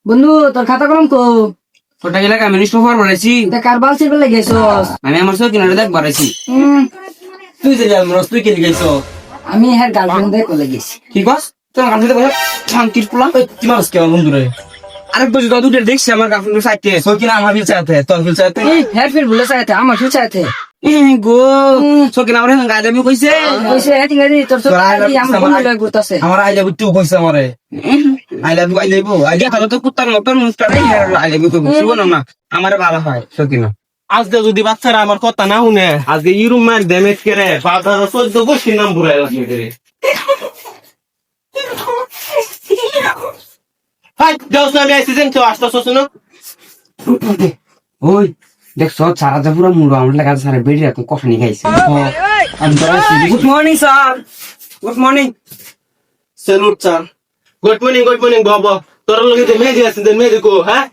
বন্ধু তোর খাতা কলম কো ওটা গেলে আমি সোফার বানাইছি কার বালছির বেলা গেছস? আমি আমার সব কিনারে দেখ বানাইছি উম, তুই যে রস তুই কেলি গেছো আমি হ্যাঁ গার্লফ্রেন্ড দেখ বলে গেছি। কি কস তোর গার্লফ্রেন্ড বলে শান্তির পোলা কি মানুষ কেমন বন্ধু রে আরেক বছর তো দুটো দেখছি আমার গার্লফ্রেন্ড সাইডে তোর কিনা আমার ফিল চাইতে তোর ফিল চাইতে এই হ্যাঁ ফির ভুলে চাইতে আমার ফির চাইতে গো সকিনা আমার গায়ে আমি কইছে কইছে হ্যাঁ ঠিক আছে তোর তোর I love you আমার বন্ধু লয় ঘুরতাছে। আমার আই লাভ ইউ কইছে আমারে আই লাভ ইউ আই আগে তাহলে তো কুত্তার মতন মুস্টারে আইলে বি কইব শুভ না আমারে ভালো হয় সকিনা আজকে যদি বাচ্চারা আমার কথা না শুনে আজকে ইরুম মার ড্যামেজ করে 14 গোষ্ঠীর নাম ঘুরাই লাগবে রে হাই দাও না আমি আইসিছেন তো আসতো শুনো ওই দেখ সব সারা যা পুরো মুড়ো আমার লাগা সারা বেড়ি রাত কফি নি খাইছে আমি তো আইছি good morning sir good morning salute sir good morning বাবা তোর লগে যে মেয়ে আছে যে মেয়ে দেখো হ্যাঁ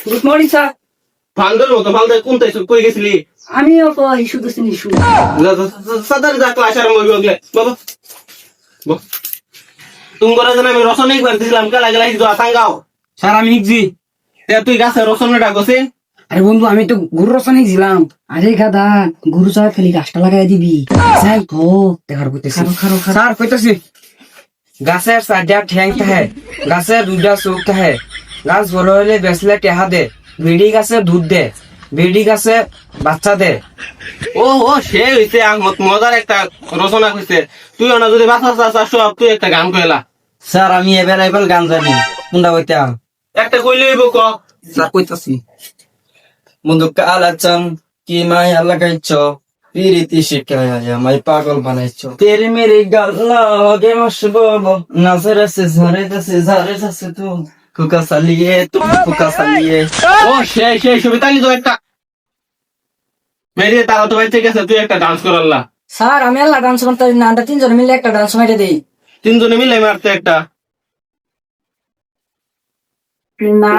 গুড মর্নিং স্যার। ভাঙ্গর মতো ভাঙ্গর কোন তাইছ কই গেছিলি আমিও তো ইস্যু তো চিনি ইস্যু সাদার যা ক্লাস আরম্ভ হইব গলে বাবা তুমি করে জানা আমি রসন একবার দিছিলাম কালা গেলা হিজো আসাঙ্গাও স্যার আমি লিখছি তে তুই গাছে রসনটা গছিন আরে বন্ধু আমি তো গুরু রসনে ছিলাম আরে গাদা গরু চা খালি গাছটা লাগাই দিবি যাই ও দেখার কইতেছি খারো খারো খারো স্যার কইতেছি গাছের চারটা ঠ্যাং থাকে গাছের দুইটা চোখ থাকে গাছ বড় হলে বেচলে টেহা দে বিড়ি গাছে দুধ দে বিড়ি গাছে বাচ্চা দে ও সে হইছে আহমদ মজার একটা রচনা কইছে তুই না যদি বাসা চাস সব তুই একটা গান কইলা স্যার আমি এভেলেবল গান জানি কোনটা কইতাম একটা কইলে হইব ক স্যার কইতাছি বন্ধু কালাচং কি মায়া লাগাইছ পিরিতি শিখায় আমায় পাগল বানাইছ তেরে মেরে গাল্লা আগে মশবো নজর সে ঝরে যাচ্ছে তু কুকা সালিয়ে কুকা সালিয়ে ও সেই সবিতালি তো একটা মেরে তারা তো বাইতে গেছে তুই একটা ডান্স করাল্লা স্যার আমি আল্লাহ ডান্স করতে না আমরা তিনজন মিলে একটা ডান্স মাইরে দেই। তিনজনে মিলে মারতে একটা না